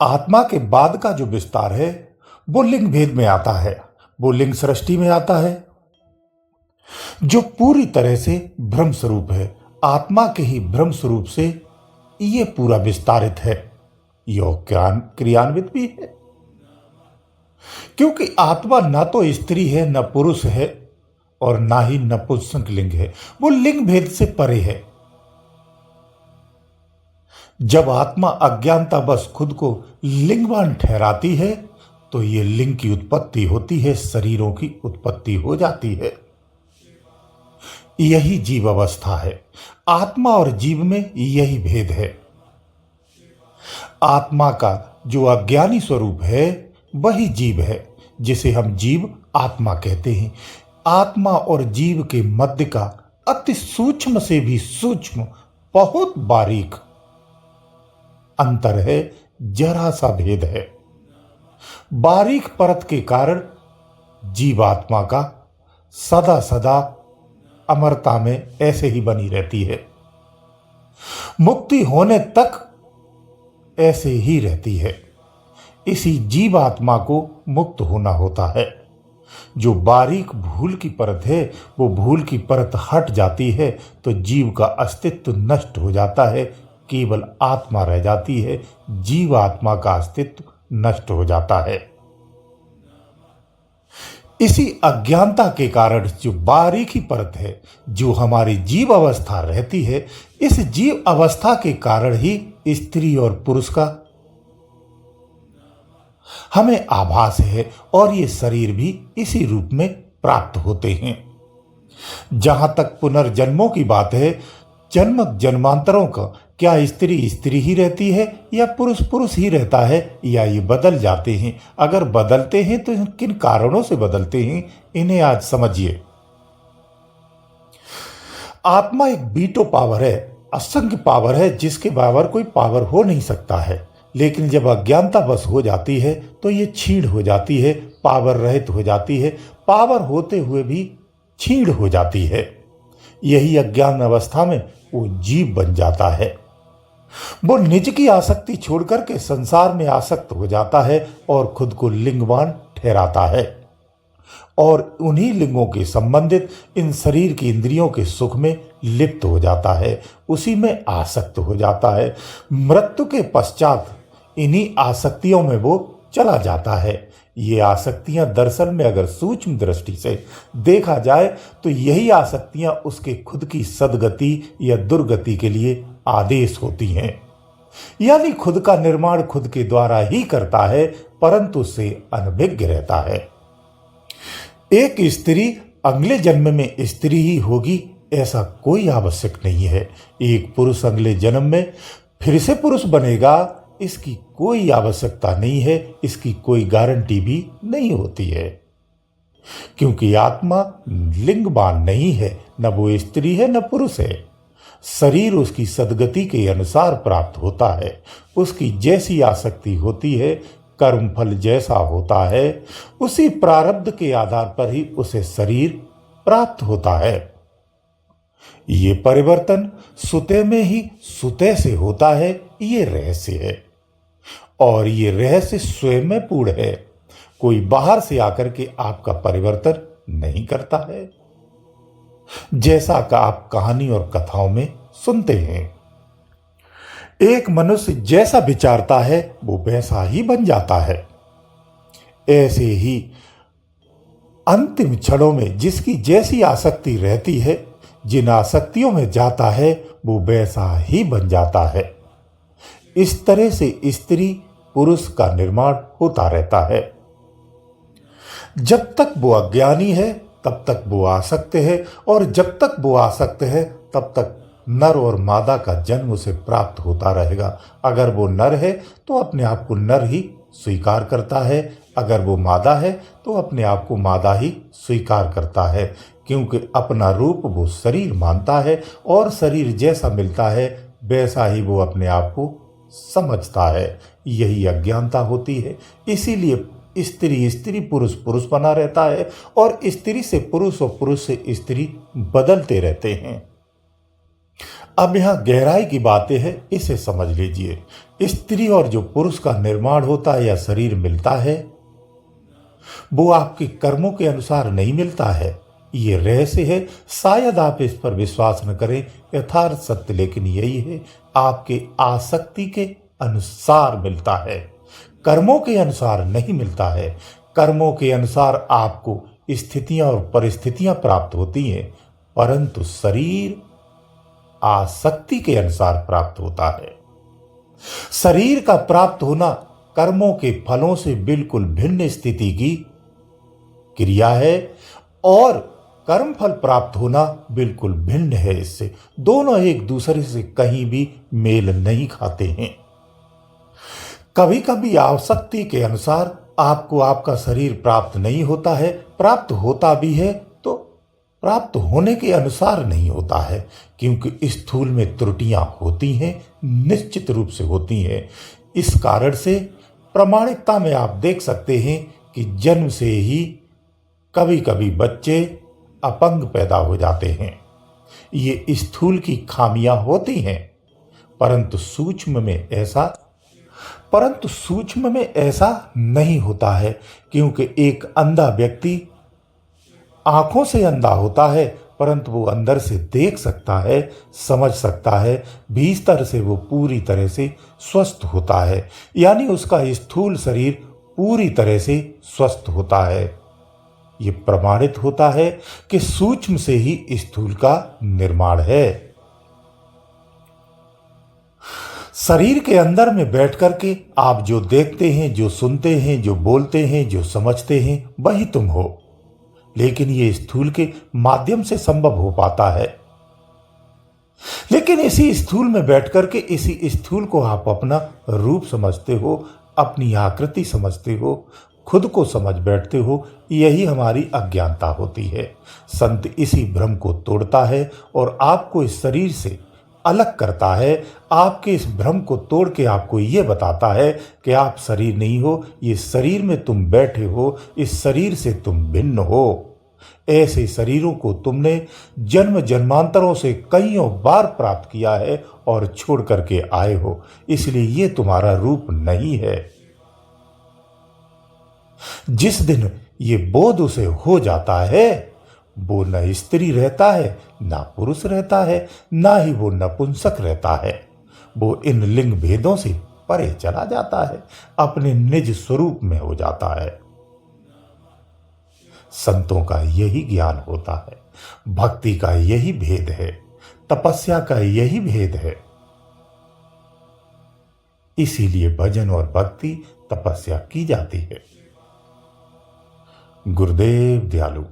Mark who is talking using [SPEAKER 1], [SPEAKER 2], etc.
[SPEAKER 1] आत्मा के बाद का जो विस्तार है वो लिंग भेद में आता है, वो लिंग सृष्टि में आता है, जो पूरी तरह से ब्रह्म स्वरूप है। आत्मा के ही ब्रह्म स्वरूप से ये पूरा विस्तारित है। योग क्रियान्वित भी है, क्योंकि आत्मा ना तो स्त्री है, न पुरुष है, और ना ही नपुंसक लिंग है। वो लिंग भेद से परे है। जब आत्मा अज्ञानता बस खुद को लिंगवान ठहराती है तो ये लिंग की उत्पत्ति होती है, शरीरों की उत्पत्ति हो जाती है। यही जीव अवस्था है। आत्मा और जीव में यही भेद है। आत्मा का जो अज्ञानी स्वरूप है वही जीव है, जिसे हम जीव आत्मा कहते हैं। आत्मा और जीव के मध्य का अति सूक्ष्म से भी सूक्ष्म, बहुत बारीक अंतर है, जरा सा भेद है। बारीक परत के कारण जीवात्मा का सदा सदा अमरता में ऐसे ही बनी रहती है, मुक्ति होने तक ऐसे ही रहती है। इसी जीवात्मा को मुक्त होना होता है। जो बारीक भूल की परत है, वो भूल की परत हट जाती है तो जीव का अस्तित्व नष्ट हो जाता है, केवल आत्मा रह जाती है। जीवात्मा का अस्तित्व नष्ट हो जाता है। इसी अज्ञानता के कारण जो बारीकी परत है, जो हमारी जीव अवस्था रहती है, इस जीव अवस्था के कारण ही स्त्री और पुरुष का हमें आभास है, और ये शरीर भी इसी रूप में प्राप्त होते हैं। जहां तक पुनर्जन्मों की बात है, जन्म जन्मांतरों का क्या स्त्री स्त्री ही रहती है या पुरुष पुरुष ही रहता है, या ये बदल जाते हैं? अगर बदलते हैं तो किन कारणों से बदलते हैं, इन्हें आज समझिए। आत्मा एक बीटो पावर है, असंख्य पावर है, जिसके बराबर कोई पावर हो नहीं सकता है। लेकिन जब अज्ञानता बस हो जाती है तो ये छीण हो जाती है, पावर रहित हो जाती है, पावर होते हुए भी छीण हो जाती है। यही अज्ञान अवस्था में वो जीव बन जाता है। वो निज की आसक्ति छोड़कर के संसार में आसक्त हो जाता है और खुद को लिंगवान ठहराता है, और उन्हीं लिंगों के संबंधित इन शरीर की इंद्रियों के सुख में लिप्त हो जाता है, उसी में आसक्त हो जाता है। मृत्यु के पश्चात इन्हीं आसक्तियों में वो चला जाता है। ये आसक्तियां दरअसल में अगर सूक्ष्म दृष्टि से देखा जाए तो यही आसक्तियां उसके खुद की सद्गति या दुर्गति के लिए आदेश होती हैं। यानी खुद का निर्माण खुद के द्वारा ही करता है, परंतु उससे अनभिज्ञ रहता है। एक स्त्री अगले जन्म में स्त्री ही होगी ऐसा कोई आवश्यक नहीं है। एक पुरुष अगले जन्म में फिर से पुरुष बनेगा, इसकी कोई आवश्यकता नहीं है, इसकी कोई गारंटी भी नहीं होती है। क्योंकि आत्मा लिंगवान नहीं है, न वो स्त्री है न पुरुष है। शरीर उसकी सद्गति के अनुसार प्राप्त होता है। उसकी जैसी आसक्ति होती है, कर्मफल जैसा होता है, उसी प्रारब्ध के आधार पर ही उसे शरीर प्राप्त होता है। ये परिवर्तन सुते में ही सुते से होता है, ये रहस्य है, और ये रहस्य स्वयं में पूर्ण है। कोई बाहर से आकर के आपका परिवर्तन नहीं करता है, जैसा कि आप कहानी और कथाओं में सुनते हैं। एक मनुष्य जैसा विचारता है वो वैसा ही बन जाता है। ऐसे ही अंतिम क्षणों में जिसकी जैसी आसक्ति रहती है, जिन आसक्तियों में जाता है वो वैसा ही बन जाता है। इस तरह से स्त्री पुरुष का निर्माण होता रहता है। जब तक वो अज्ञानी है तब तक वो आसक्त है, और जब तक वो आसक्त है तब तक नर और मादा का जन्म उसे प्राप्त होता रहेगा। अगर वो नर है तो अपने आप को नर ही स्वीकार करता है, अगर वो मादा है तो अपने आप को मादा ही स्वीकार करता है, क्योंकि अपना रूप वो शरीर मानता है, और शरीर जैसा मिलता है वैसा ही वो अपने आप को समझता है। यही अज्ञानता होती है। इसीलिए स्त्री स्त्री पुरुष पुरुष बना रहता है, और स्त्री से पुरुष और पुरुष से स्त्री बदलते रहते हैं। अब यहाँ गहराई की बातें हैं, इसे समझ लीजिए। स्त्री और जो पुरुष का निर्माण होता है या शरीर मिलता है, वो आपके कर्मों के अनुसार नहीं मिलता है। ये रहस्य है, शायद आप इस पर विश्वास न करें, यथार्थ सत्य लेकिन यही है, आपके आसक्ति के अनुसार मिलता है, कर्मों के अनुसार नहीं मिलता है। कर्मों के अनुसार आपको स्थितियां और परिस्थितियां प्राप्त होती हैं, परंतु शरीर आसक्ति के अनुसार प्राप्त होता है। शरीर का प्राप्त होना कर्मों के फलों से बिल्कुल भिन्न स्थिति की क्रिया है, और कर्म फल प्राप्त होना बिल्कुल भिन्न है इससे। दोनों एक दूसरे से कहीं भी मेल नहीं खाते हैं। कभी कभी आसक्ति के अनुसार आपको आपका शरीर प्राप्त नहीं होता है, प्राप्त होता भी है तो प्राप्त होने के अनुसार नहीं होता है, क्योंकि स्थूल में त्रुटियां होती हैं, निश्चित रूप से होती हैं। इस कारण से प्रामाणिकता में आप देख सकते हैं कि जन्म से ही कभी कभी बच्चे अपंग पैदा हो जाते हैं। ये स्थूल की खामियां होती हैं, परंतु सूक्ष्म में ऐसा नहीं होता है, क्योंकि एक अंधा व्यक्ति आंखों से अंधा होता है, परंतु वो अंदर से देख सकता है, समझ सकता है, भीतर से वो पूरी तरह से स्वस्थ होता है, यानी उसका स्थूल शरीर पूरी तरह से स्वस्थ होता है। ये प्रमाणित होता है कि सूक्ष्म से ही स्थूल का निर्माण है। शरीर के अंदर में बैठ करके आप जो देखते हैं, जो सुनते हैं, जो बोलते हैं, जो समझते हैं, वही तुम हो, लेकिन ये स्थूल के माध्यम से संभव हो पाता है। लेकिन इसी स्थूल में बैठ करके इसी स्थूल को आप अपना रूप समझते हो, अपनी आकृति समझते हो, खुद को समझ बैठते हो। यही हमारी अज्ञानता होती है। संत इसी भ्रम को तोड़ता है और आपको इस शरीर से अलग करता है। आपके इस भ्रम को तोड़ के आपको ये बताता है कि आप शरीर नहीं हो, ये शरीर में तुम बैठे हो, इस शरीर से तुम भिन्न हो। ऐसे शरीरों को तुमने जन्म जन्मांतरों से कईयों बार प्राप्त किया है और छोड़ करके आए हो, इसलिए ये तुम्हारा रूप नहीं है। जिस दिन ये बोध उसे हो जाता है, वो न स्त्री रहता है, ना पुरुष रहता है, ना ही वो नपुंसक रहता है। वो इन लिंग भेदों से परे चला जाता है, अपने निज स्वरूप में हो जाता है। संतों का यही ज्ञान होता है, भक्ति का यही भेद है, तपस्या का यही भेद है। इसीलिए भजन और भक्ति तपस्या की जाती है। गुरुदेव दयालु।